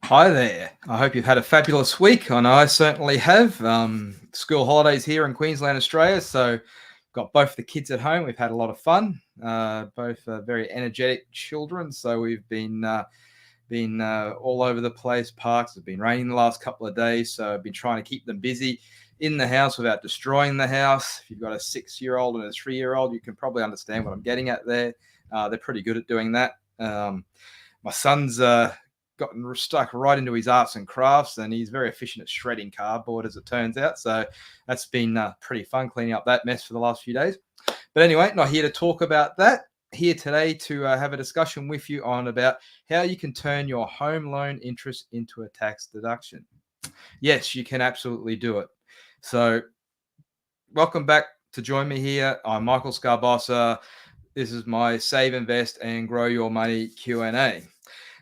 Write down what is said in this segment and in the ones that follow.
Hi there. I hope you've had a fabulous week. I know I certainly have. School holidays here in Queensland, Australia. So, got both the kids at home. We've had a lot of fun. Both very energetic children. So, we've been all over the place. Parks. It's been raining the last couple of days. So, I've been trying to keep them busy in the house without destroying the house. If you've got a 6-year-old and a 3-year-old, you can probably understand what I'm getting at there. They're pretty good at doing that. My son's gotten stuck right into his arts and crafts, and he's very efficient at shredding cardboard, as it turns out. So that's been pretty fun cleaning up that mess for the last few days. But anyway, not here to talk about that. Here today to have a discussion with you on about how you can turn your home loan interest into a tax deduction. Yes, you can absolutely do it. So, welcome back to join me here. I'm Michael Scarbossa. This is my Save, Invest, and Grow Your Money Q&A.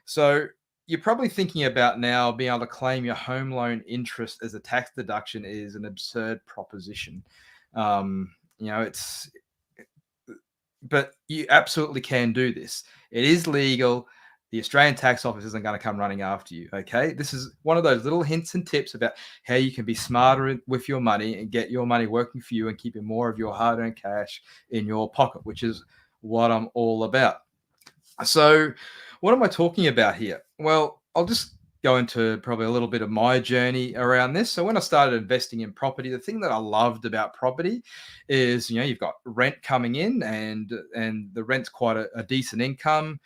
So you're probably thinking about now being able to claim your home loan interest as a tax deduction is an absurd proposition. Um, you know, it's, but you absolutely can do this. It is legal. The Australian Tax Office isn't going to come running after you. Okay. This is one of those little hints and tips about how you can be smarter with your money and get your money working for you and keeping more of your hard earned cash in your pocket, which is what I'm all about. So, what am I talking about here? Well, I'll just go into probably a little bit of my journey around this. So, when I started investing in property, the thing that I loved about property is, you've got rent coming in, and the rent's quite a decent income,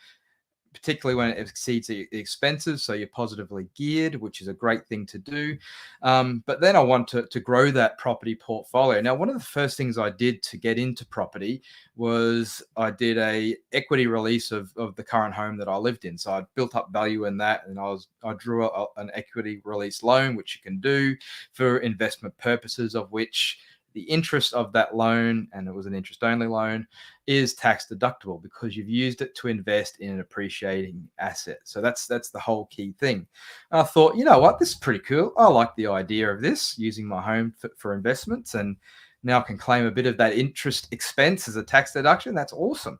particularly when it exceeds the expenses. So you're positively geared, which is a great thing to do. But then I want to grow that property portfolio. Now, one of the first things I did to get into property was I did a equity release of the current home that I lived in. So I built up value in that, and I drew an equity release loan, which you can do for investment purposes, of which the interest of that loan, and it was an interest only loan, is tax deductible because you've used it to invest in an appreciating asset. So that's the whole key thing. And I thought, you know what, this is pretty cool. I like the idea of this, using my home for investments, and now I can claim a bit of that interest expense as a tax deduction. That's awesome.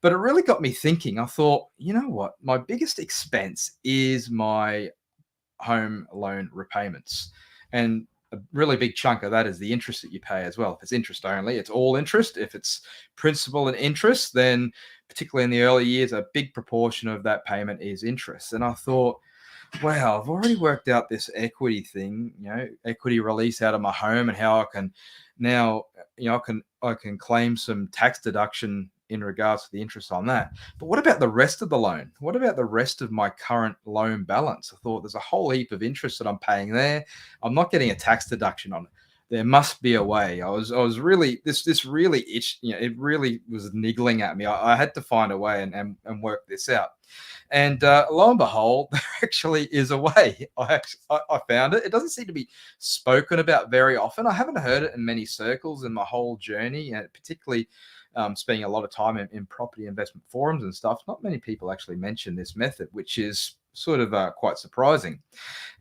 But it really got me thinking. I thought, you know what, my biggest expense is my home loan repayments. And a really big chunk of that is the interest that you pay as well. If it's interest only, it's all interest. If it's principal and interest, then particularly in the early years, a big proportion of that payment is interest. And I thought, wow, I've already worked out this equity thing, equity release out of my home, and how I can now, I can claim some tax deduction in regards to the interest on that. But what about the rest of the loan? What about the rest of my current loan balance? I thought there's a whole heap of interest that I'm paying there. I'm not getting a tax deduction on it. There must be a way. I was really this really it really was niggling at me. I had to find a way and work this out. And lo and behold, there actually is a way. I found it. It doesn't seem to be spoken about very often. I haven't heard it in many circles in my whole journey, and particularly spending a lot of time in property investment forums and stuff. Not many people actually mention this method, which is sort of quite surprising.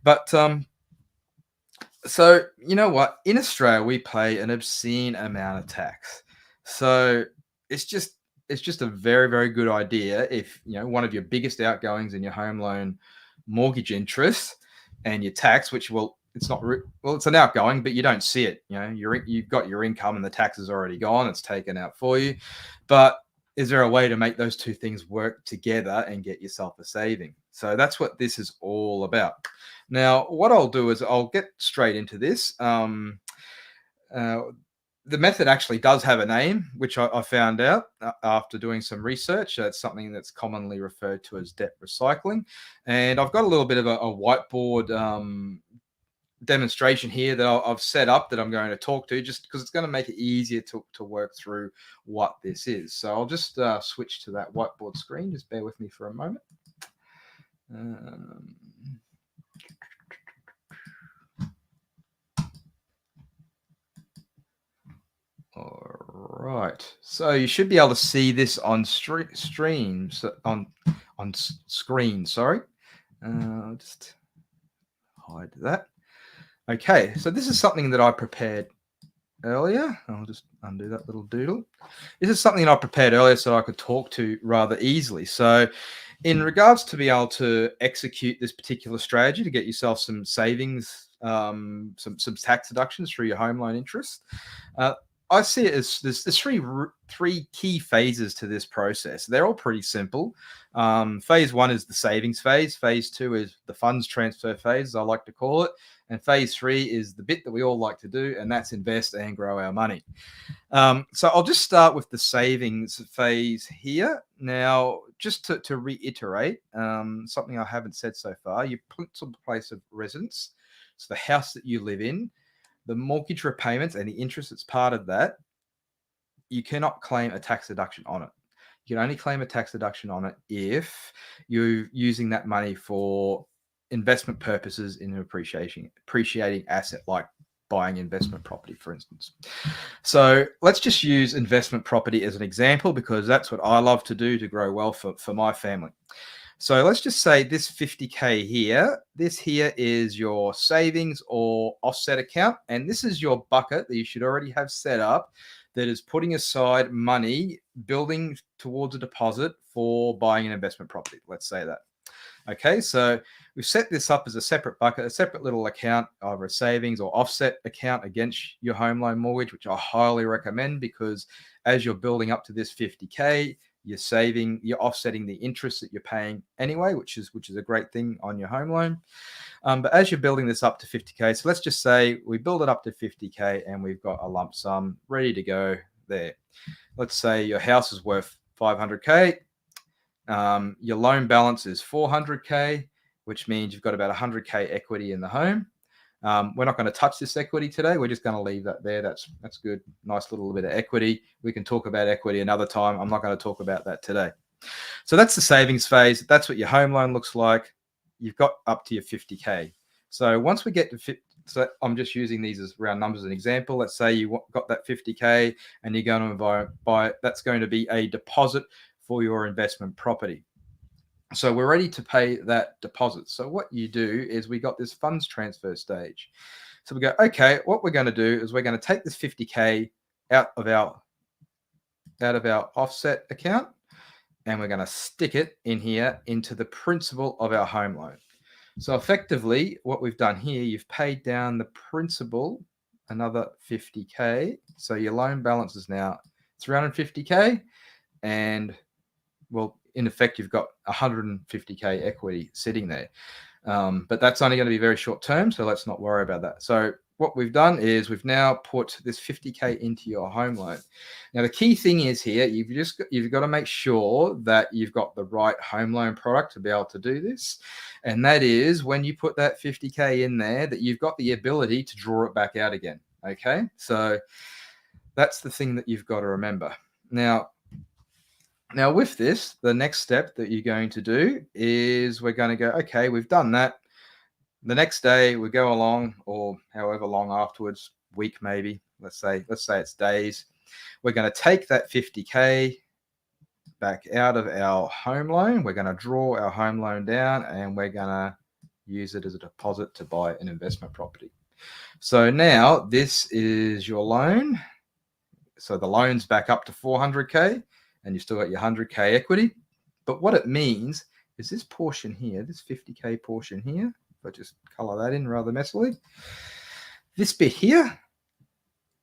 But so you know what? In Australia, we pay an obscene amount of tax. So it's just it's just a very, very good idea if one of your biggest outgoings in your home loan mortgage interest and your tax, which it's not well, it's an outgoing, but you don't see it. You've got your income and the tax is already gone; it's taken out for you. But is there a way to make those two things work together and get yourself a saving? So that's what this is all about. Now, what I'll do is I'll get straight into this. Uh, the method actually does have a name, which I found out after doing some research. It's something that's commonly referred to as debt recycling. And I've got a little bit of a whiteboard demonstration here that I've set up that I'm going to talk to, just because it's going to make it easier to work through what this is. So I'll just switch to that whiteboard screen. Just bear with me for a moment. All right. So you should be able to see this on streams on screen. Sorry. I'll just hide that. Okay. So this is something that I prepared earlier. I'll just undo that little doodle. This is something that I prepared earlier so I could talk to rather easily. So In regards to be able to execute this particular strategy to get yourself some savings, some tax deductions through your home loan interest, uh, I see it as there's three key phases to this process. They're all pretty simple. Phase one is the savings phase. Phase two is the funds transfer phase, as I like to call it. And phase three is the bit that we all like to do, and that's invest and grow our money. So I'll just start with the savings phase here. Now, just to reiterate something I haven't said so far, your principal place of residence, so the house that you live in, the mortgage repayments and the interest that's part of that, you cannot claim a tax deduction on it. You can only claim a tax deduction on it if you're using that money for investment purposes in an appreciating asset like buying investment property, for instance. So let's just use investment property as an example because that's what I love to do to grow wealth for my family. So let's just say this 50K here, this here is your savings or offset account. And this is your bucket that you should already have set up that is putting aside money, building towards a deposit for buying an investment property. Let's say that. Okay, so we've set this up as a separate bucket, a separate little account, either a savings or offset account against your home loan mortgage, which I highly recommend because as you're building up to this 50K, you're offsetting the interest that you're paying anyway, which is a great thing on your home loan. But as you're building this up to 50K, so let's just say we build it up to 50K and we've got a lump sum ready to go there. Let's say your house is worth 500K. Your loan balance is 400K, which means you've got about 100K equity in the home. We're not going to touch this equity today. We're just going to leave that there. That's good. Nice little bit of equity. We can talk about equity another time. I'm not going to talk about that today. So that's the savings phase. That's what your home loan looks like. You've got up to your 50K. So once we get to 50, so I'm just using these as round numbers as an example. Let's say you got that 50K and you're going to buy it. That's going to be a deposit for your investment property. So we're ready to pay that deposit. So what you do is we got this funds transfer stage. So we go, okay, what we're going to do is we're going to take this 50K out of our offset account and we're going to stick it in here into the principal of our home loan. So effectively what we've done here, you've paid down the principal another 50K. So your loan balance is now 350K and well, in effect, you've got 150K equity sitting there. But that's only going to be very short term, so let's not worry about that. So what we've done is we've now put this 50K into your home loan. Now, the key thing is here, you've got to make sure that you've got the right home loan product to be able to do this. And that is when you put that 50K in there, that you've got the ability to draw it back out again. Okay, so that's the thing that you've got to remember. Now, with this, the next step that you're going to do is we're going to go, okay, we've done that. The next day we go along or however long afterwards, week maybe, let's say it's days. We're going to take that 50K back out of our home loan. We're going to draw our home loan down and we're going to use it as a deposit to buy an investment property. So now this is your loan. So the loan's back up to 400K. And you've still got your 100K equity. But what it means is this portion here, this 50K portion here, if I just color that in rather messily, this bit here,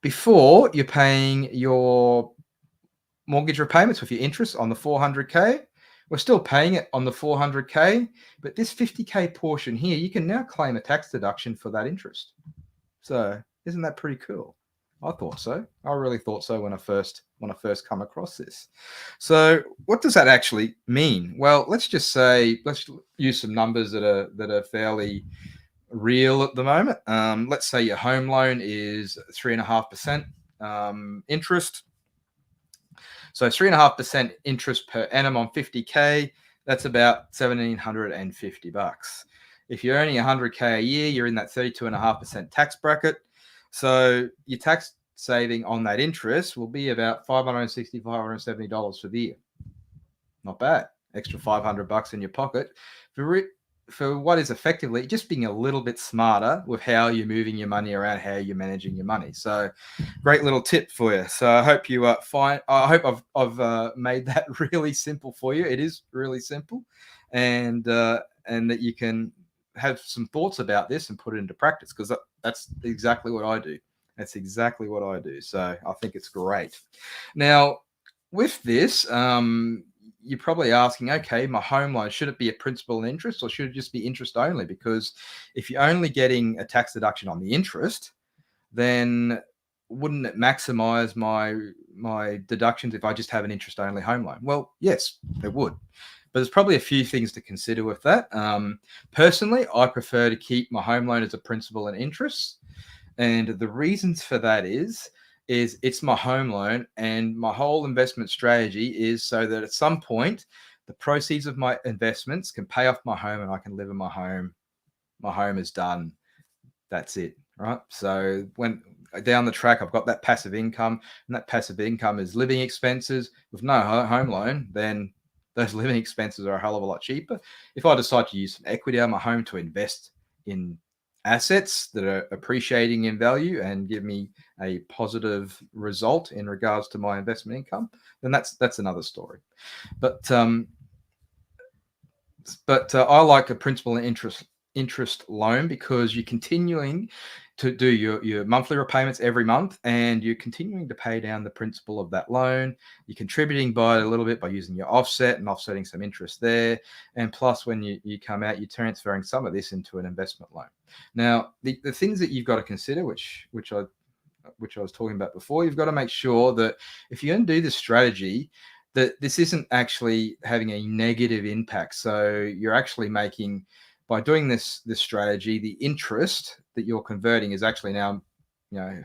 before you're paying your mortgage repayments with your interest on the 400K, we're still paying it on the 400K, but this 50K portion here, you can now claim a tax deduction for that interest. So isn't that pretty cool? I thought so. I really thought so when I first come across this. So what does that actually mean? Well, let's use some numbers that are fairly real at the moment. Let's say your home loan is 3.5% interest. So 3.5% interest per annum on 50K, that's about $1,750. If you're earning 100K a year, you're in that 32.5% tax bracket. So your tax saving on that interest will be about $560, $570 for the year. Not bad. Extra $500 in your pocket. for what is effectively just being a little bit smarter with how you're moving your money around, how you're managing your money. So, great little tip for you. So I hope you find. I hope I've made that really simple for you. It is really simple, and that you can have some thoughts about this and put it into practice, because that's exactly what I do. That's exactly what I do. So I think it's great. Now, with this, you're probably asking, okay, my home loan, should it be a principal and interest, or should it just be interest only? Because if you're only getting a tax deduction on the interest, then wouldn't it maximize my deductions if I just have an interest only home loan? Well, yes, it would. But there's probably a few things to consider with that. Personally, I prefer to keep my home loan as a principal and interest. And the reasons for that is it's my home loan, and my whole investment strategy is so that at some point the proceeds of my investments can pay off my home and I can live in my home. My home is done. That's it, right? So when down the track I've got that passive income, and that passive income is living expenses. With no home loan, then those living expenses are a hell of a lot cheaper. If I decide to use some equity on my home to invest in assets that are appreciating in value and give me a positive result in regards to my investment income, then that's another story. But I like a principal and interest loan, because you're continuing to do your monthly repayments every month, and you're continuing to pay down the principal of that loan. You're contributing by a little bit by using your offset and offsetting some interest there. And plus, when you come out, you're transferring some of this into an investment loan. Now, the things that you've got to consider, which I was talking about before, you've got to make sure that if you're going to do this strategy, that this isn't actually having a negative impact. So you're actually making, by doing this strategy, the interest that you're converting is actually now,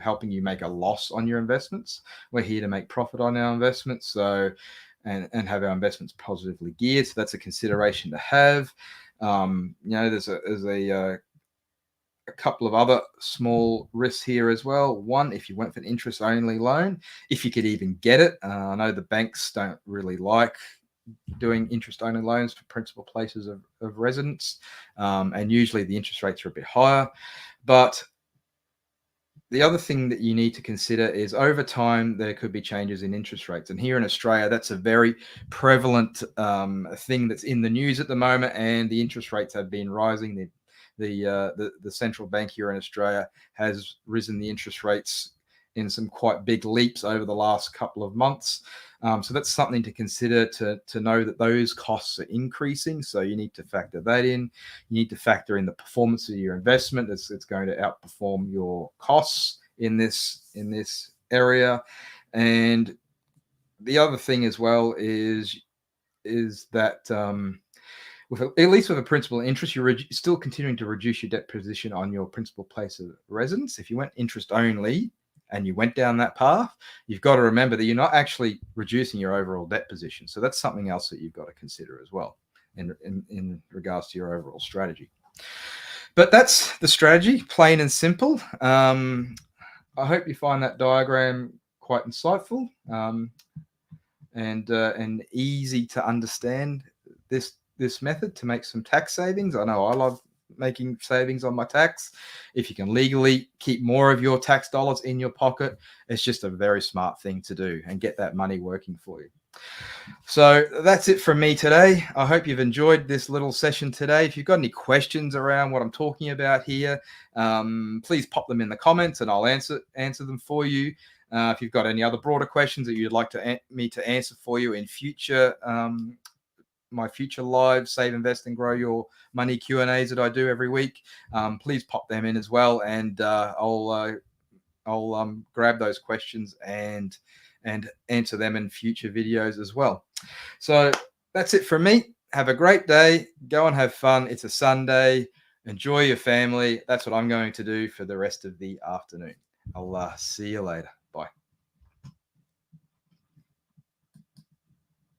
helping you make a loss on your investments. We're here to make profit on our investments, so and have our investments positively geared. So that's a consideration to have. There's a couple of other small risks here as well. One, if you went for an interest only loan, if you could even get it. I know the banks don't really like doing interest only loans for principal places of residence, and usually the interest rates are a bit higher. But the other thing that you need to consider is over time there could be changes in interest rates, and here in Australia that's a very prevalent thing that's in the news at the moment, and the interest rates have been rising. The central bank here in Australia has risen the interest rates in some quite big leaps over the last couple of months. So that's something to consider, to know that those costs are increasing. So you need to factor that in. You need to factor in the performance of your investment. It's going to outperform your costs in this area. And the other thing as well is that at least with a principal interest, you're still continuing to reduce your debt position on your principal place of residence. If you went interest only and you went down that path, you've got to remember that you're not actually reducing your overall debt position. So that's something else that you've got to consider as well in regards to your overall strategy. But that's the strategy, plain and simple. I hope you find that diagram quite insightful and easy to understand this method to make some tax savings. I know I love making savings on my tax. If you can legally keep more of your tax dollars in your pocket, it's just a very smart thing to do and get that money working for you. So that's it from me today. I hope you've enjoyed this little session today. If you've got any questions around what I'm talking about here, please pop them in the comments and I'll answer them for you. If you've got any other broader questions that you'd like me to answer for you in future my future live Save, Invest and Grow Your Money Q&As that I do every week, please pop them in as well, and I'll grab those questions and answer them in future videos as well. So that's it from me. Have a great day. Go and have fun. It's a Sunday. Enjoy your family. That's what I'm going to do for the rest of the afternoon. I'll see you later.